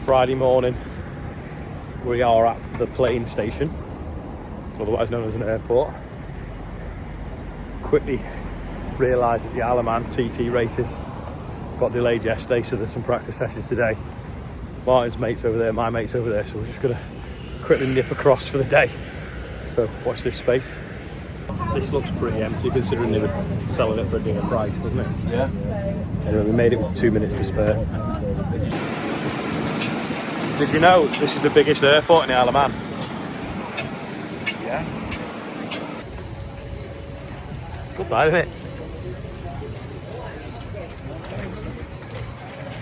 Friday morning. We are at the plane station, otherwise known as an airport. Quickly realised that the Isle of Man TT races got delayed yesterday, so there's some practice sessions today. Martin's mate's over there, my mate's over there, so we're just going to quickly nip across for the day. So watch this space. This looks pretty empty considering they were selling it for a dear price, doesn't it? Yeah. Anyway, we made it with 2 minutes to spare. Did you know this is the biggest airport in the Isle of Man? Yeah. It's good that, isn't it?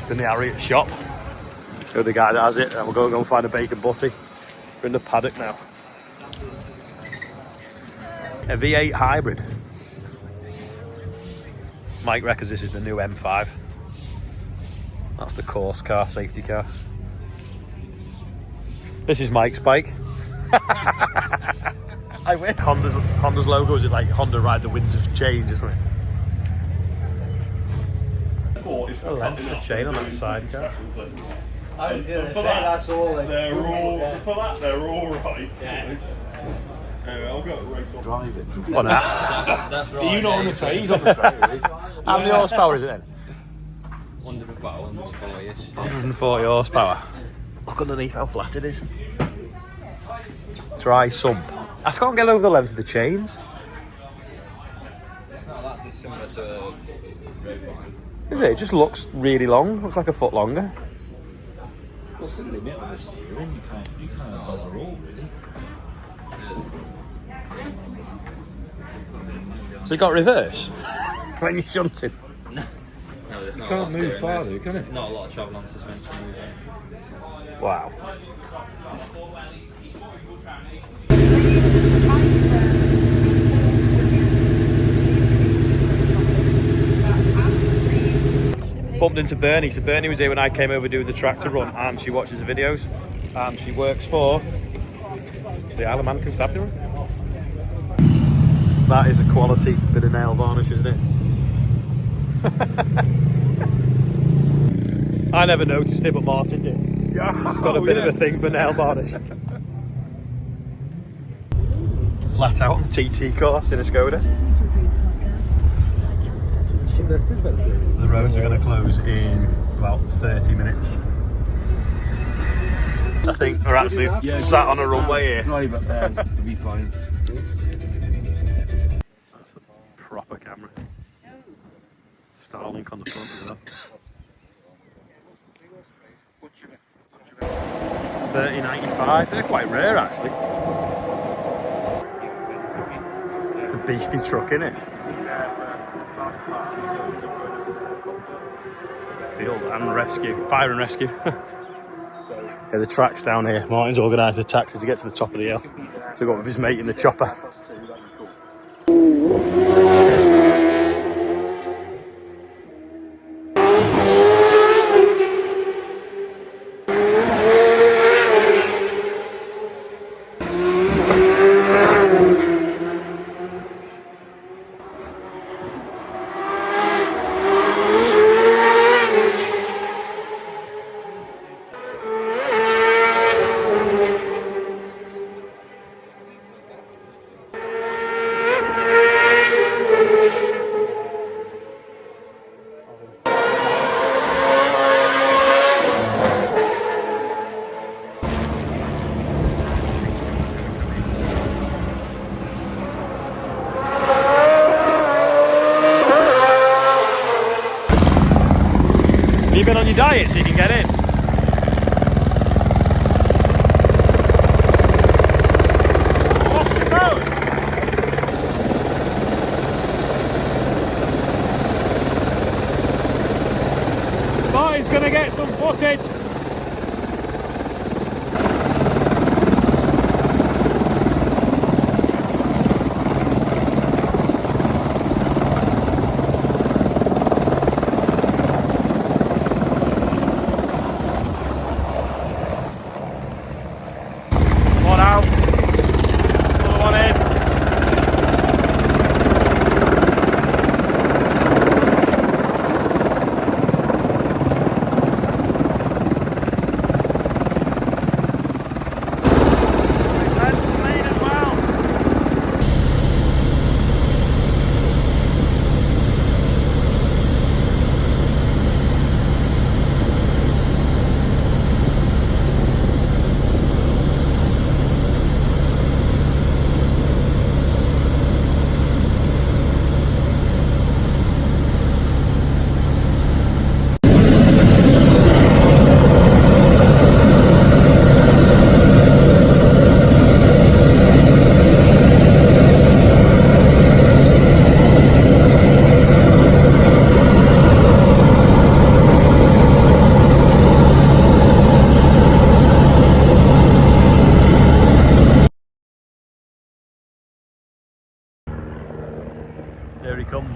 In the Harriet shop. Go to the guy that has it, and we'll go and find a bacon butty. We're in the Paddock now. A V8 hybrid. Mike reckons this is the new M5. That's the course car, safety car. This is Mike's bike. I wish. Honda's logo, is it like Honda Ride the Winds of Change or something? A length of chain on that side car. I was going to say that's all. They're all for that. They're all right. Yeah. I'll go race off. Driving. What now? That's right. Are you not on the train? He's on the train. How many horsepower is it then? 140 horsepower. Look underneath how flat it is. Dry sump. I can't get over the length of the chains. It's not that dissimilar to road bike. Is it? It just looks really long. Looks like a foot longer. What's the limit on the steering? You can't bother all, really. So you got reverse when you're shunting. No, there's not. Can't move farther, can it? Not a lot of travel on suspension. Wow. Bumped into Bernie. So Bernie was here when I came over doing the tractor run, and she watches the videos, and she works for the Isle of Man Constabulary. That is a quality bit of nail varnish, isn't it? I never noticed it, but Martin did. Yeah. He's got a bit of a thing for nail varnish. Flat out on the TT course in a Skoda. The roads are going to close in about 30 minutes. I think we're actually sat on a runway here. Drive up there, it'll be fine. That's a proper camera. Starlink on the front as well. 3095, they're quite rare actually. It's a beastie truck, isn't it? Field and rescue, fire and rescue. Yeah, the track's down here. Martin's organised the taxi to get to the top of the hill to go up with his mate in the chopper. Have you been on your diet so you can get in? What's your phone? Martin's gonna get some footage.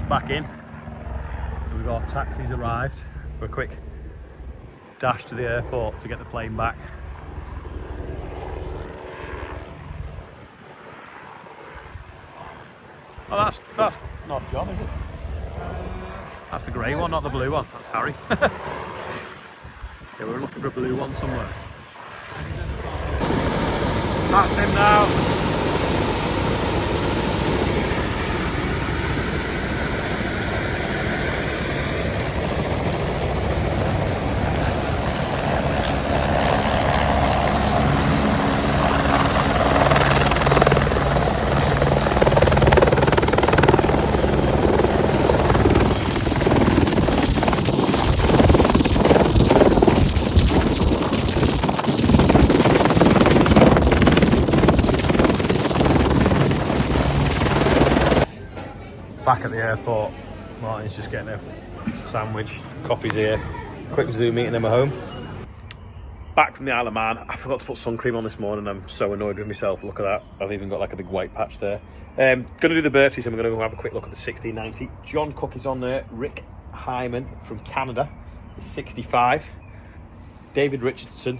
back in. We've got taxis arrived for a quick dash to the airport to get the plane back. Oh, that's not John, is it? That's the grey one, not the blue one. That's Harry. Yeah, we were looking for a blue one somewhere. That's him now. Back at the airport, Martin's just getting a sandwich, coffee's here, quick Zoom meeting him at home. Back from the Isle of Man. I forgot to put sun cream on this morning. I'm so annoyed with myself. Look at that. I've even got like a big white patch there. Gonna do the birthdays and we're gonna go have a quick look at the 1690. John Cook is on there. Rick Hyman from Canada is 65. David Robinson,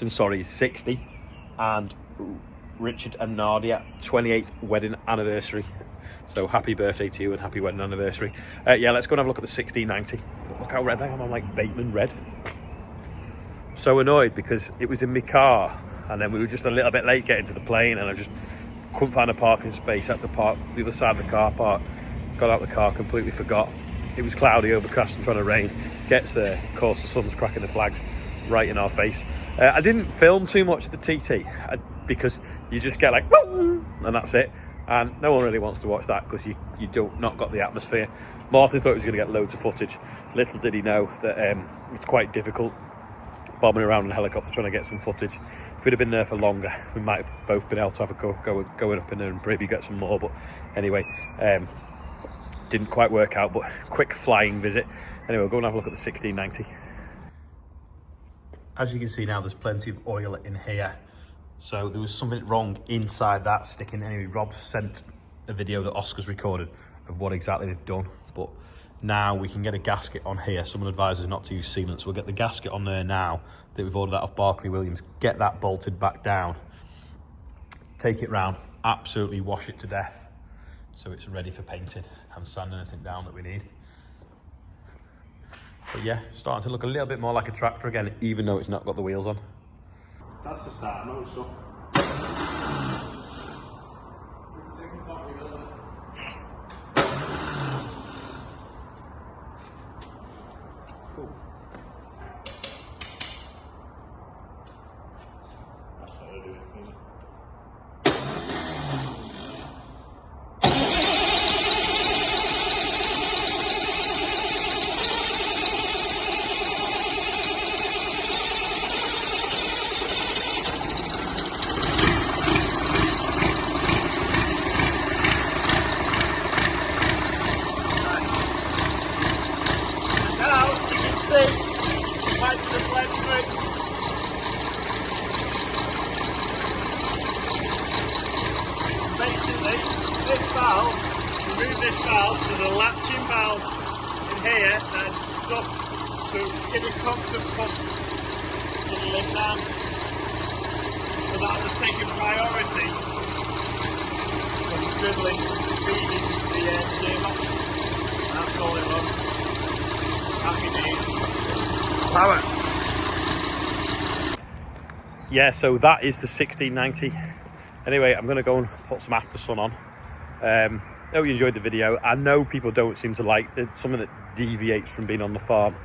sorry, is 60. And Richard and Nadia, 28th wedding anniversary. So happy birthday to you and happy wedding anniversary. Yeah, let's go and have a look at the 1690. Look how red I am. I'm like Bateman red. So annoyed because it was in my car and then we were just a little bit late getting to the plane and I just couldn't find a parking space. Had to park the other side of the car park. Got out of the car, completely forgot. It was cloudy, overcast and trying to rain. Gets there, of course the sun's cracking the flag right in our face. I didn't film too much of the TT because you just get like, and that's it. And no one really wants to watch that because you don't not got the atmosphere. Martin thought he was going to get loads of footage. Little did he know that it's quite difficult bombing around in a helicopter trying to get some footage. If we'd have been there for longer, we might have both been able to have a go going up in there and maybe get some more. But anyway, didn't quite work out, but quick flying visit. Anyway, we'll go and have a look at the 1690. As you can see now, there's plenty of oil in here. So there was something wrong inside that sticking. Anyway, Rob sent a video that Oscar's recorded of what exactly they've done. But now we can get a gasket on here. Someone advises not to use sealant. So we'll get the gasket on there now that we've ordered out of Barclay Williams. Get that bolted back down. Take it round. Absolutely wash it to death. So it's ready for painting and sand anything down that we need. But yeah, starting to look a little bit more like a tractor again, even though it's not got the wheels on. That's the start, no stuff. Cool. That's how they do it, isn't it? Basically, this valve, remove this valve, there's a latching valve in here that's stuck to give a constant pump to the lid down. So that was taking priority from dribbling, feeding the gearbox. That's all it was. Happy days. Power. Yeah, so that is the 1690. Anyway, I'm going to go and put some after sun on. I hope you enjoyed the video. I know people don't seem to like it. It's something that deviates from being on the farm.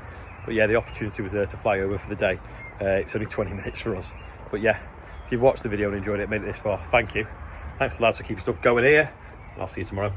But yeah, the opportunity was there to fly over for the day. It's only 20 minutes for us. But yeah, if you've watched the video and enjoyed it, made it this far, thank you. Thanks to the lads for keeping stuff going here. And I'll see you tomorrow.